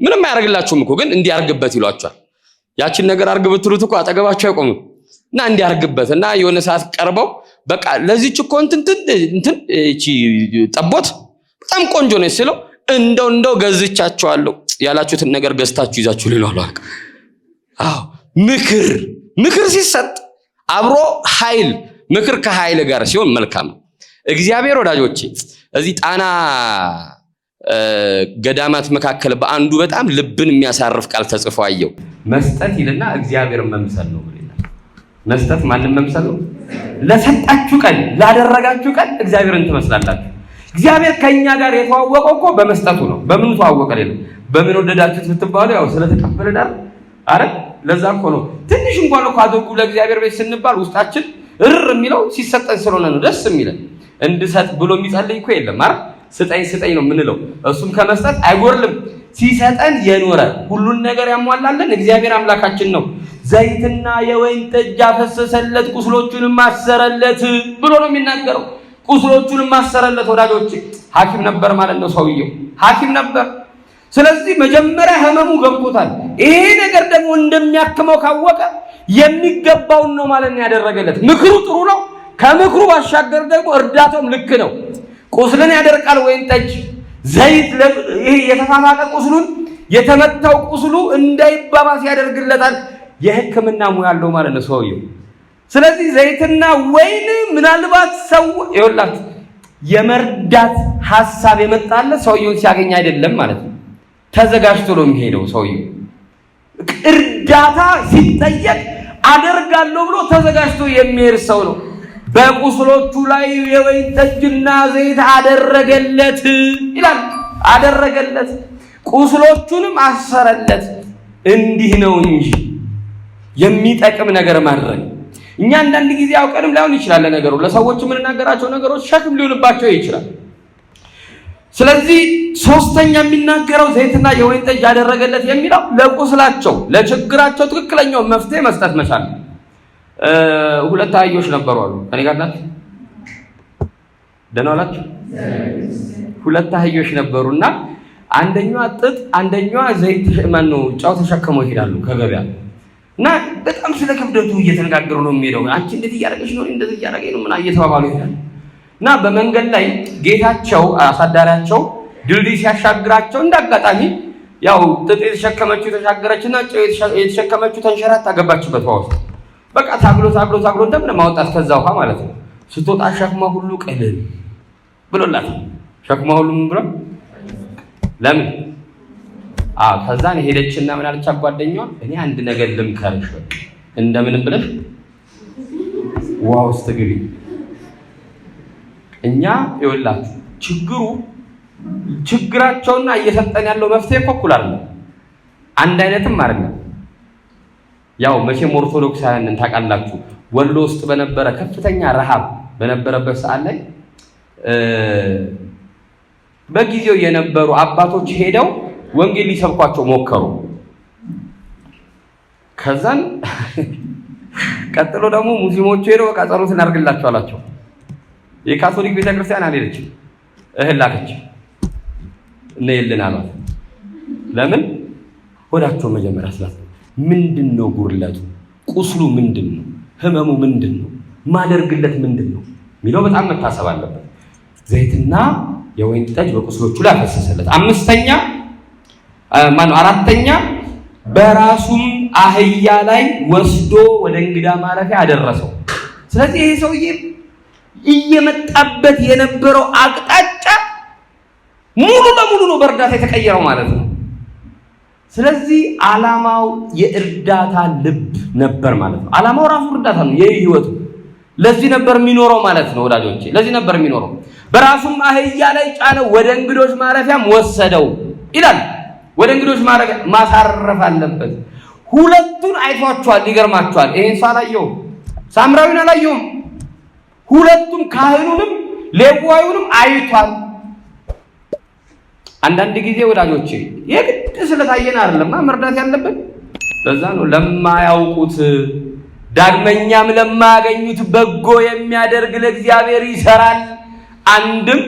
A: ምንም አያርግላችሁም እኮ ግን እንዲያርግበት ይሏቸዋል። ያችን ነገር አርግ ብትሉት እኮ አጠገባቸው አይቆምም እና እንዲያርግበትና የሆነ ሰዓት ቀርበው በቃ ለዚህች እኮ እቺ ጠቦት በጣም ቆንጆ ነው ሲለው እንደው ገዝቻቸዋለሁ ያላችሁትን ነገር ገዝታችሁ ይዛችሁ ሊሏሉ። አዎ ምክር ሲሰጥ አብሮ ኃይል ምክር ከኃይል ጋር ሲሆን መልካም ነው። እግዚአብሔር ወዳጆቼ እዚህ ጣና ገዳማት መካከል በአንዱ በጣም ልብን የሚያሳርፍ ቃል ተጽፎ አየው። መስጠት ይልና እግዚአብሔርን መምሰል ነው ይላል። መስጠት ማንን መምሰል ነው? ለሰጣችሁ ቀን ላደረጋችሁ ቀን እግዚአብሔርን ትመስላላችሁ። እግዚአብሔር ከኛ ጋር የተዋወቀው እኮ በመስጠቱ ነው። በምኑ ተዋወቀ? ሌላ በምን ወደዳችሁት ብትባሉ ያው ስለተቀበለናል አረ ለዛ እኮ ነው። ትንሽ እንኳን እኮ አድርጉ ለእግዚአብሔር ቤት ስንባል ውስጣችን የሚለው ሲሰጠን ስለሆነ ነው ደስ የሚለን። እንድሰጥ ብሎ የሚጸልይ እኮ የለም አይደል? ስጠኝ ነው የምንለው። እሱም ከመስጠት አይጎርልም። ሲሰጠን የኖረ ሁሉን ነገር ያሟላልን እግዚአብሔር አምላካችን ነው። ዘይትና የወይን ጠጅ አፈሰሰለት ቁስሎቹንም አሰረለት ብሎ ነው የሚናገረው። ቁስሎቹንም አሰረለት። ወዳጆቼ ሐኪም ነበር ማለት ነው ሰውየው። ሐኪም ነበር። ስለዚህ መጀመሪያ ህመሙ ገብቶታል። ይሄ ነገር ደግሞ እንደሚያክመው ካወቀ የሚገባውን ነው ማለት ነው ያደረገለት። ምክሩ ጥሩ ነው። ከምክሩ ባሻገር ደግሞ እርዳታውም ልክ ነው። ቁስልን ያደርቃል ወይን ጠጅ፣ ዘይት ይሄ የተፋፋቀ ቁስሉን የተመታው ቁስሉ እንዳይባባስ ያደርግለታል። የሕክምና ሙያ ያለው ማለት ነው ሰውየው። ስለዚህ ዘይትና ወይን ምናልባት ሰው ይወላት የመርዳት ሐሳብ የመጣለ ሰውየው ሲያገኝ አይደለም ማለት ነው። ተዘጋጅቶ ነው የሚሄደው ሰውየው። እርዳታ ሲጠየቅ አደርጋለሁ ብሎ ተዘጋጅቶ የሚሄድ ሰው ነው። በቁስሎቹ ላይ የወይን ጠጅና ዘይት አደረገለት ይላል። አደረገለት፣ ቁስሎቹንም አሰረለት። እንዲህ ነው እንጂ የሚጠቅም ነገር ማድረግ። እኛ አንዳንድ ጊዜ አውቀንም ላይሆን ይችላል ነገሩ፣ ለሰዎች የምንናገራቸው ነገሮች ሸክም ሊሆንባቸው ይችላል። ስለዚህ ሶስተኛ የሚናገረው ዘይትና የወይን ጠጅ ያደረገለት የሚለው ለቁስላቸው ለችግራቸው ትክክለኛው መፍትሄ መስጠት መቻል። ሁለት አህዮች ነበሩ አሉ። ከኔ ጋር ናት ደህና ዋላችሁ? ሁለት አህዮች ነበሩና አንደኛዋ ጥጥ አንደኛዋ ዘይት ማነው ጫው ተሸክመው ይሄዳሉ ከገበያ እና በጣም ስለ ክብደቱ እየተነጋገሩ ነው የሚሄደው። አንቺ እንዴት እያደረገች ነው እንደዚህ እያደረገኝ ነው ምና እየተባባሉ ይሄዳሉ። እና በመንገድ ላይ ጌታቸው አሳዳሪያቸው ድልድይ ሲያሻግራቸው እንዳጋጣሚ ያው ጥጥ የተሸከመችው ተሻገረችና ጫው የተሸከመችው ተንሸራታ ገባችበት ውሃ ውስጥ። በቃ ታግሎ እንደምን ማውጣት ከዛ ውሃ ማለት ነው። ስትወጣ ሸክማ ሁሉ ቀለል ብሎላት ሸክማ ሁሉ ምን ብሎ ለምን ከዛን ሄደችና ምን አለች ጓደኛዋ፣ እኔ አንድ ነገር ልምከርሽ፣ እንደምንም ብለሽ ውሃ ውስጥ ግቢ። እኛ ይኸውላችሁ ችግራቸውና እየሰጠን ያለው መፍትሄ እኩል አይደለም፣ አንድ አይነትም አይደለም። ያው መቼም ኦርቶዶክሳውያንን ታውቃላችሁ፣ ወሎ ውስጥ በነበረ ከፍተኛ ረሃብ በነበረበት ሰዓት ላይ በጊዜው የነበሩ አባቶች ሄደው ወንጌል ሊሰብኳቸው ሞከሩ። ከዛን ቀጥሎ ደግሞ ሙስሊሞቹ ሄደው በቃ ጸሎት እናድርግላቸው አላቸው። የካቶሊክ ቤተክርስቲያን አልሄደችም፣ እህል ላከች እና ይልን አሏት። ለምን ሆዳቸው መጀመሪያ ስላት ምንድነው ጉርለቱ? ቁስሉ ምንድነው? ህመሙ ምንድነው? ማደርግለት ምንድነው የሚለው በጣም መታሰብ አለበት። ዘይትና የወይን ጠጅ በቁስሎቹ ላይ አፈሰሰለት። አራተኛ በራሱም አህያ ላይ ወስዶ ወደ እንግዳ ማረፊያ አደረሰው። ስለዚህ ይሄ ሰውዬ እየመጣበት የነበረው አቅጣጫ ሙሉ በሙሉ ነው በእርዳታ የተቀየረው ማለት ነው። ስለዚህ ዓላማው የእርዳታ ልብ ነበር ማለት ነው። ዓላማው ራሱ እርዳታ ነው የህይወቱ። ለዚህ ነበር የሚኖረው ማለት ነው ወዳጆቼ፣ ለዚህ ነበር የሚኖረው። በራሱም አህያ ላይ ጫነው፣ ወደ እንግዶች ማረፊያም ወሰደው ይላል። ወደ እንግዶች ማረፊያ ማሳረፍ አለበት። ሁለቱን አይቷቸዋል። ይገርማቸዋል። ይሄን ሳላየው ሳምራዊን አላየውም። ሁለቱም ካህኑንም ሌዋዩንም አይቷል። አንዳንድ ጊዜ ወዳጆቼ የግድ ስለታየን አይደለም መርዳት ያለበት። ለዛ ነው ለማያውቁት ዳግመኛም ለማያገኙት በጎ የሚያደርግ ለእግዚአብሔር ይሰራል፣ አንድም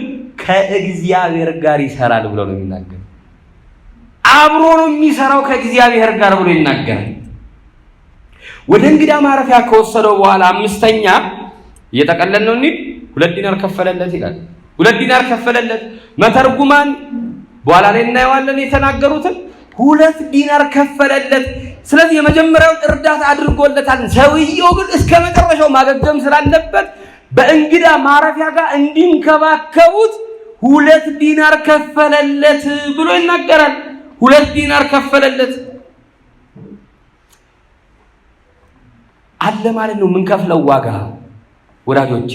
A: ከእግዚአብሔር ጋር ይሰራል ብሎ ነው የሚናገር። አብሮ ነው የሚሰራው ከእግዚአብሔር ጋር ብሎ ይናገራል። ወደ እንግዳ ማረፊያ ከወሰደው በኋላ አምስተኛ እየጠቀለል ነው እንዴ 2 ዲናር ከፈለለት ይላል። 2 ዲናር ከፈለለት። መተርጉማን በኋላ ላይ እናየዋለን የተናገሩትን 2 ዲናር ከፈለለት። ስለዚህ የመጀመሪያውን እርዳታ አድርጎለታል። ሰውየው ግን እስከ መጨረሻው ማገገም ስላለበት በእንግዳ ማረፊያ ጋር እንዲንከባከቡት 2 ዲናር ከፈለለት ብሎ ይናገራል። 2 ዲናር ከፈለለት አለ ማለት ነው። ምን ከፍለው ዋጋ ወዳጆቼ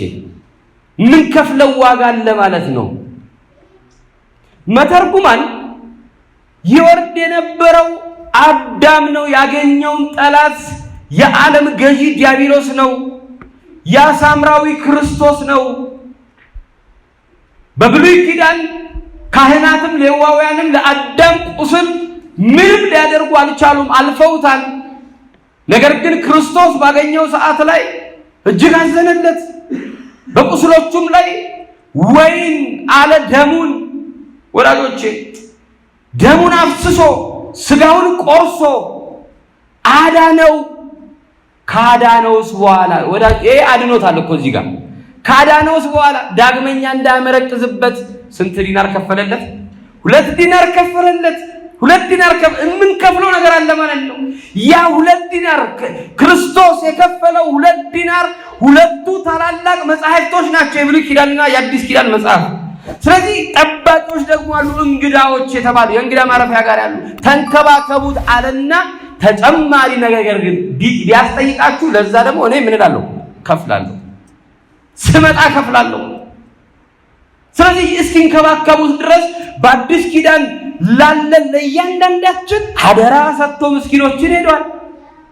A: ምን ከፍለው ዋጋ አለ ማለት ነው። መተርጉማን ይወርድ የነበረው አዳም ነው። ያገኘውን ጠላት የዓለም ገዢ ዲያብሎስ ነው። ያ ሳምራዊ ክርስቶስ ነው። በብሉይ ኪዳን ካህናትም ሌዋውያንም ለአዳም ቁስል ምንም ሊያደርጉ አልቻሉም፣ አልፈውታል። ነገር ግን ክርስቶስ ባገኘው ሰዓት ላይ እጅግ አዘነለት። በቁስሎቹም ላይ ወይን አለ ደሙን። ወዳጆቼ ደሙን አፍስሶ ስጋውን ቆርሶ አዳነው። ካዳነውስ በኋላ ወዳጅ ይሄ አድኖታል እኮ እዚህ ጋር ካዳነውስ በኋላ ዳግመኛ እንዳመረቅዝበት ስንት ዲናር ከፈለለት? 2 ዲናር ከፈለለት። 2 ዲናር ምን ከፍለው ነገር አለ ማለት ነው። ያ 2 ዲናር ክርስቶስ የከፈለው 2 ዲናር ሁለቱ ታላላቅ መጻሕፍቶች ናቸው፣ የብሉይ ኪዳንና የአዲስ ኪዳን መጽሐፍ። ስለዚህ ጠባቂዎች ደግሞ አሉ፣ እንግዳዎች የተባሉ የእንግዳ ማረፊያ ጋር ያሉ ተንከባከቡት አለና ተጨማሪ ነገር ግን ቢያስጠይቃችሁ ለዛ ደግሞ እኔ ምን እላለሁ? ከፍላለሁ፣ ስመጣ ከፍላለሁ። ስለዚህ እስኪንከባከቡት ድረስ በአዲስ ኪዳን ላለን ለእያንዳንዳችን አደራ ሰጥቶ ምስኪኖችን ሄዷል።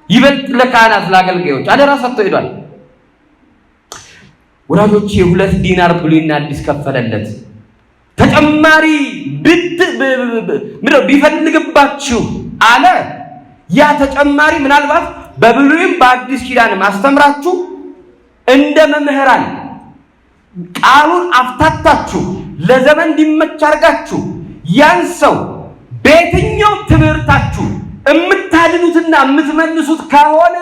A: ይበልጥ ለካህናት ለአገልጋዮች አደራ ሰጥቶ ሄዷል። ወዳጆቼ 2 ዲናር ብሉይና አዲስ ከፈለለት። ተጨማሪ ቢፈልግባችሁ አለ። ያ ተጨማሪ ምናልባት በብሉይም በአዲስ ኪዳንም አስተምራችሁ እንደ መምህራን ቃሉን አፍታታችሁ ለዘመን እንዲመች አድርጋችሁ ያን ሰው በየትኛው ትምህርታችሁ የምታድኑትና የምትመልሱት ከሆነ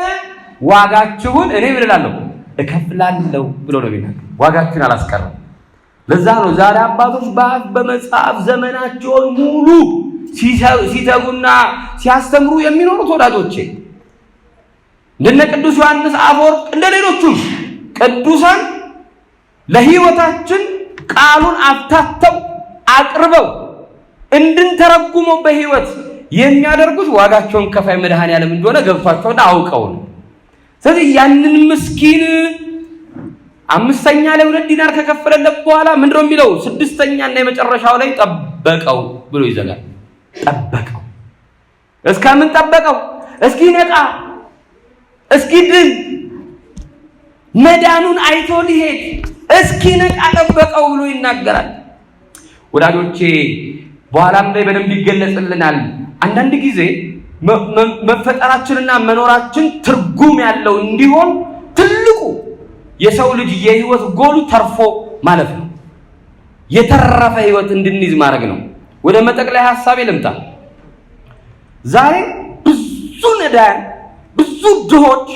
A: ዋጋችሁን እኔ ምን እላለሁ? እከፍላለሁ ብሎ ነው የሚናገር። ዋጋችሁን አላስቀርም። ለዛ ነው ዛሬ አባቶች በአፍ በመጽሐፍ ዘመናቸውን ሙሉ ሲተጉና ሲያስተምሩ የሚኖሩት። ወዳጆቼ እንደነ ቅዱስ ዮሐንስ አፈወርቅ እንደ ሌሎቹም ቅዱሳን ለሕይወታችን ቃሉን አፍታተው አቅርበው እንድንተረጉመው በሕይወት የሚያደርጉት ዋጋቸውን ከፋይ መድኃኔዓለም እንደሆነ ገብቷቸውና አውቀው ነው። ስለዚህ ያንን ምስኪን 5ኛ ላይ 2 ዲናር ከከፈለለት በኋላ ምንድነው የሚለው? 6ኛና የመጨረሻው ላይ ጠበቀው ብሎ ይዘጋል። ጠበቀው። እስከምን ጠበቀው? እስኪ ነቃ፣ እስኪ ድን፣ መዳኑን አይቶ ሊሄድ እስኪ ነቃ ጠበቀው ብሎ ይናገራል። ወዳጆቼ በኋላም ላይ በደንብ ይገለጽልናል። አንዳንድ ጊዜ መፈጠራችንና መኖራችን ትርጉም ያለው እንዲሆን ትልቁ የሰው ልጅ የህይወት ጎሉ ተርፎ ማለት ነው። የተረፈ ህይወት እንድንይዝ ማድረግ ነው። ወደ መጠቅለያ ሐሳቤ ልምጣ። ዛሬ ብዙ ነዳያን፣ ብዙ ድሆች፣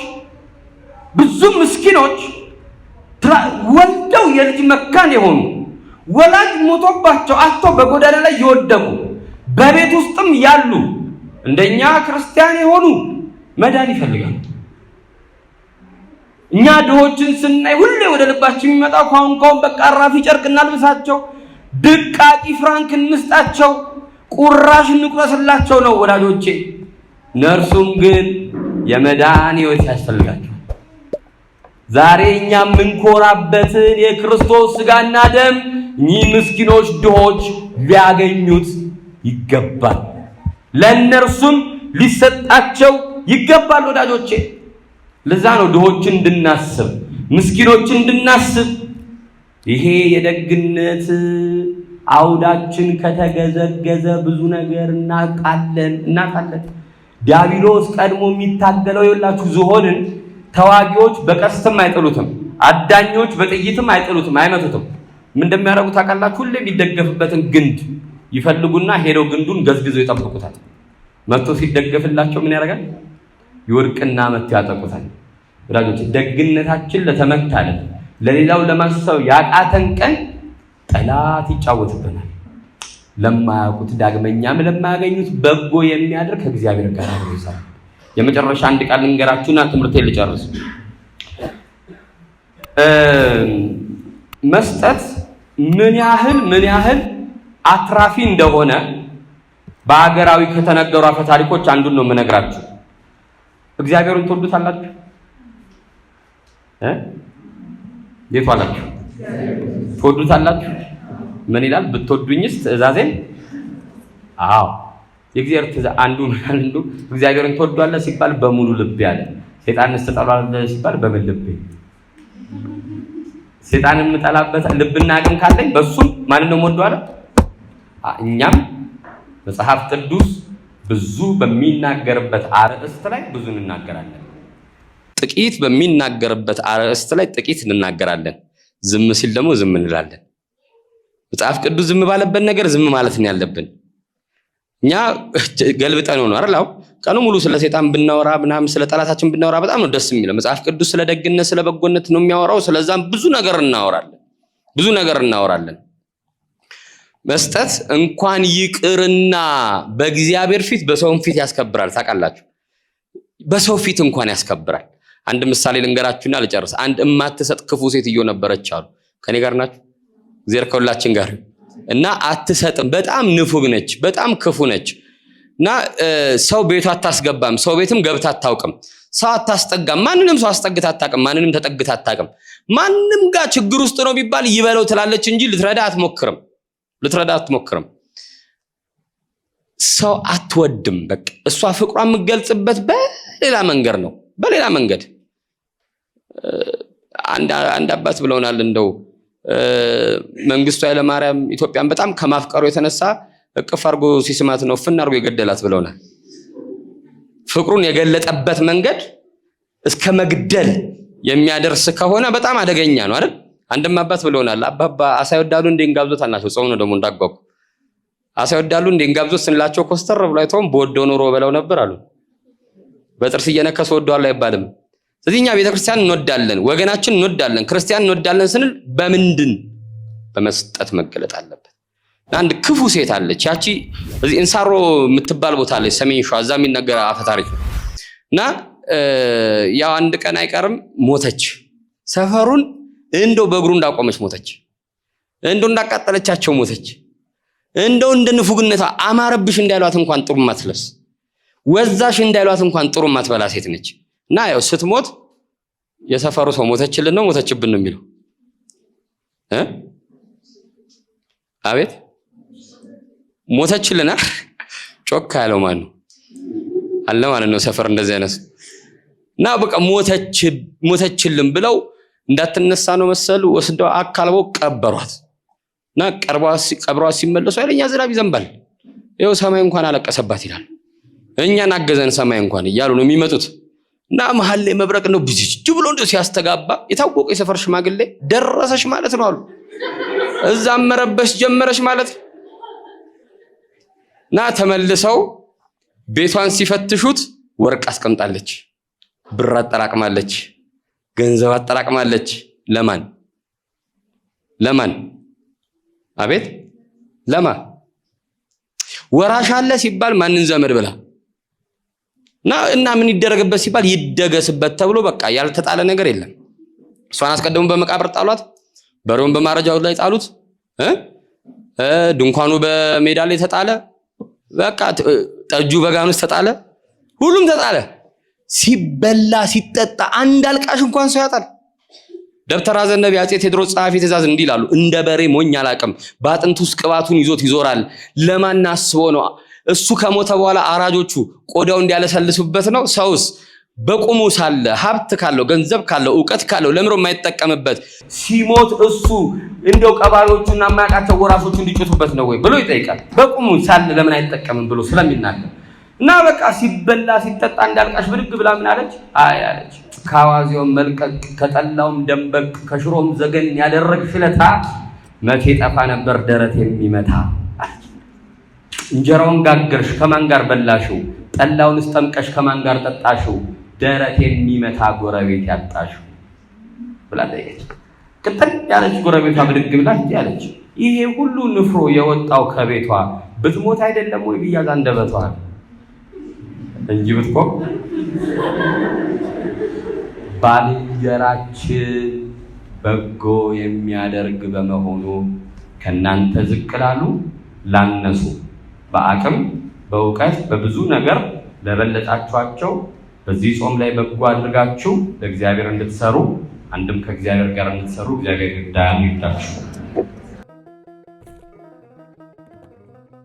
A: ብዙ ምስኪኖች ወልደው የልጅ መካን የሆኑ ወላጅ ሞቶባቸው አጥቶ በጎዳና ላይ የወደቁ በቤት ውስጥም ያሉ እንደኛ ክርስቲያን የሆኑ መዳን ይፈልጋሉ። እኛ ድሆችን ስናይ ሁሌ ወደ ልባችን የሚመጣው ካሁን በቃ ራፊ ጨርቅ እናልብሳቸው፣ ድቃቂ ፍራንክ እንስጣቸው፣ ቁራሽ እንቁረስላቸው ነው ወዳጆቼ። ነርሱም ግን የመዳን ህይወት ያስፈልጋቸው። ዛሬ እኛ የምንኮራበትን የክርስቶስ ስጋና ደም እኚህ ምስኪኖች ድሆች ሊያገኙት ይገባል። ለእነርሱም ሊሰጣቸው ይገባል ወዳጆቼ። ለዛ ነው ድሆችን እንድናስብ፣ ምስኪኖችን እንድናስብ። ይሄ የደግነት አውዳችን ከተገዘገዘ ብዙ ነገር እናቃለን። ዲያብሎስ ቀድሞ የሚታገለው ይላችሁ ዝሆንን ተዋጊዎች በቀስትም አይጥሉትም፣ አዳኞች በጥይትም አይጥሉትም፣ አይመቱትም። ምን እንደሚያደርጉት ታውቃላችሁ? ሁሌ የሚደገፍበትን ግንድ ይፈልጉና ሄደው ግንዱን ገዝግዘው ይጠብቁታል። መጥቶ ሲደገፍላቸው ምን ያደርጋል? ይወድቅና መጥቶ ያጠቁታል። ወዳጆች ደግነታችን ለተመታለን ለሌላው ለማሰብ ያቃተን ቀን ጠላት ይጫወትብናል። ለማያውቁት ዳግመኛም ለማያገኙት በጎ የሚያደርግ ከእግዚአብሔር ጋር ነው ይሰራል። የመጨረሻ አንድ ቃል ልንገራችሁና ትምህርቴን ልጨርስ። መስጠት ምን ያህል አትራፊ እንደሆነ በአገራዊ ከተነገሩ አፈ ታሪኮች አንዱን ነው የምነግራችሁ። እግዚአብሔርን ትወዱታላችሁ? የት ዋላችሁ? ትወዱታላችሁ? ምን ይላል? ብትወዱኝስ ትእዛዜን። አዎ የእግዚአብሔር ትእዛዝ አንዱ እግዚአብሔርን ትወዷለህ ሲባል በሙሉ ልብ ያለ፣ ሰይጣንስ ትጠላለህ ሲባል በምን ልብ? ሰይጣንን የምጠላበት ልብና አቅም ካለኝ በሱም ማንን ነው የምወደው? እኛም መጽሐፍ ቅዱስ ብዙ በሚናገርበት አርዕስት ላይ ብዙ እንናገራለን። ጥቂት በሚናገርበት አርዕስት ላይ ጥቂት እንናገራለን። ዝም ሲል ደግሞ ዝም እንላለን። መጽሐፍ ቅዱስ ዝም ባለበት ነገር ዝም ማለት ነው ያለብን። እኛ ገልብጠን ነው አይደል? ቀኑ ሙሉ ስለ ሰይጣን ብናወራ ምናምን ስለ ጠላታችን ብናወራ በጣም ነው ደስ የሚለው። መጽሐፍ ቅዱስ ስለ ደግነት ስለ በጎነት ነው የሚያወራው። ስለዛም ብዙ ነገር እናወራለን። መስጠት እንኳን ይቅርና በእግዚአብሔር ፊት በሰው ፊት ያስከብራል። ታውቃላችሁ? በሰው ፊት እንኳን ያስከብራል። አንድ ምሳሌ ልንገራችሁና ልጨርስ። አንድ እማትሰጥ ክፉ ሴትዮ ነበረች አሉ። ከኔ ጋር ናችሁ? እግዚአብሔር ከሁላችን ጋር እና አትሰጥም። በጣም ንፉግ ነች፣ በጣም ክፉ ነች። እና ሰው ቤቷ አታስገባም፣ ሰው ቤትም ገብታ አታውቅም፣ ሰው አታስጠጋም፣ ማንንም ሰው አስጠግታ አታውቅም፣ ማንንም ተጠግታ አታውቅም። ማንም ጋር ችግር ውስጥ ነው ቢባል ይበለው ትላለች እንጂ ልትረዳ አትሞክርም። ሰው አትወድም። በቃ እሷ ፍቅሯን የምትገልጽበት በሌላ መንገድ አንድ አባት ብለውናል። እንደው መንግስቱ ኃይለማርያም ኢትዮጵያን በጣም ከማፍቀሩ የተነሳ እቅፍ አድርጎ ሲስማት ነው ፍና አድርጎ የገደላት ብለውናል። ፍቅሩን የገለጠበት መንገድ እስከ መግደል የሚያደርስ ከሆነ በጣም አደገኛ ነው አይደል? አንድም አባት ብለውናል። አባባ አሳ ይወዳሉ እንዴ እንጋብዞት አልናቸው። ጾም ነው ደግሞ እንዳጓጉ አሳ ይወዳሉ እንዴ እንጋብዞት ስንላቸው ኮስተር ብሎ አይተውም በወደው ኖሮ በለው ነበር አሉ። በጥርስ እየነከሰ ወደዋል አይባልም። ስለዚህ እኛ ቤተክርስቲያን እንወዳለን፣ ወገናችን እንወዳለን፣ ክርስቲያን እንወዳለን ስንል በምንድን በመስጠት መገለጥ አለበት። አንድ ክፉ ሴት አለች። ያቺ እዚህ እንሳሮ የምትባል ቦታ ላይ ሰሜን ሸዋ እዛ የሚነገር አፈ ታሪክ እና ያው አንድ ቀን አይቀርም ሞተች። ሰፈሩን እንደው በእግሩ እንዳቆመች ሞተች። እንደው እንዳቃጠለቻቸው ሞተች። እንደው እንደ ንፉግነቷ አማረብሽ እንዳይሏት እንኳን ጥሩ ማትለብስ፣ ወዛሽ እንዳይሏት እንኳን ጥሩ ማትበላ ሴት ነች። እና ያው ስትሞት የሰፈሩ ሰው ሞተችልን ነው ሞተችብን ነው የሚለው አቤት ሞተችልና ጮክ ያለው ማን ነው አለ ማለት ነው። ሰፈር እንደዚህ አይነት እና በቃ ሞተችልን ብለው እንዳትነሳ ነው መሰሉ ወስደው አካልበው ቀበሯት። እና ቀብሯት ሲመለሱ አይለኛ ዝናብ ይዘንባል፣ ይኸው ሰማይ እንኳን አለቀሰባት ይላል። እኛን አገዘን ሰማይ እንኳን እያሉ ነው የሚመጡት። እና መሀል ላይ መብረቅ ነው ብዝጅ ብሎ እንደው ሲያስተጋባ የታወቀ የሰፈር ሽማግሌ ደረሰሽ ማለት ነው አሉ። እዛም መረበሽ ጀመረሽ ማለት ነው። እና ተመልሰው ቤቷን ሲፈትሹት ወርቅ አስቀምጣለች፣ ብር አጠራቅማለች፣ ገንዘብ አጠራቅማለች። ለማን አቤት ለማን ወራሽ አለ ሲባል ማንን ዘመድ ብላ እና ምን ይደረግበት ሲባል ይደገስበት ተብሎ በቃ ያልተጣለ ነገር የለም። እሷን አስቀድሞ በመቃብር ጣሏት፣ በሬውን በማረጃው ላይ ጣሉት፣ ድንኳኑ በሜዳ ላይ ተጣለ፣ በቃ ጠጁ በጋን ውስጥ ተጣለ፣ ሁሉም ተጣለ። ሲበላ ሲጠጣ አንድ አልቃሽ እንኳን ሰው ያጣል። ደብተራ ዘነብ አፄ ቴዎድሮስ ጸሐፊ ትእዛዝ እንዲህ ይላሉ፣ እንደ በሬ ሞኝ አላቅም፣ በአጥንቱ ውስጥ ቅባቱን ይዞት ይዞራል። ለማን አስቦ ነው? እሱ ከሞተ በኋላ አራጆቹ ቆዳው እንዲያለሰልሱበት ነው። ሰውስ በቁሙ ሳለ ሀብት ካለው ገንዘብ ካለው ዕውቀት ካለው ለምሮ የማይጠቀምበት ሲሞት እሱ እንደው ቀባሪዎቹና ማያውቃቸው ወራሾቹ እንዲጭቱበት ነው ወይ ብሎ ይጠይቃል። በቁሙ ሳለ ለምን አይጠቀምም ብሎ ስለሚናገር እና በቃ ሲበላ ሲጠጣ እንዳልቃሽ ብድግ ብላ ምን አለች? አይ አለች፣ ከአዋዜውም መልቀቅ ከጠላውም ደንበቅ ከሽሮም ዘገን ያደረግሽ ለታ መቼ ጠፋ ነበር ደረት የሚመታ። እንጀራውን ጋገርሽ ከማን ጋር በላሽው? ጠላውንስ ጠምቀሽ ከማን ጋር ጠጣሽው? ደረት የሚመታ ጎረቤት ያጣሽው ብላ ጠየቀች። ቅጥል ያለች ጎረቤቷ ብድግ ብላ እንዲህ አለች፣ ይሄ ሁሉ ንፍሮ የወጣው ከቤቷ ብትሞት አይደለም ወይ ብያዝ አንደበቷ እንጂ ብትቆም። ባልንጀራችን በጎ የሚያደርግ በመሆኑ ከናንተ ዝቅ ላሉ ላነሱ በአቅም በእውቀት በብዙ ነገር ለበለጣችኋቸው በዚህ ጾም ላይ በጎ አድርጋችሁ ለእግዚአብሔር እንድትሰሩ አንድም ከእግዚአብሔር ጋር እንድትሰሩ እግዚአብሔር ይርዳችሁ።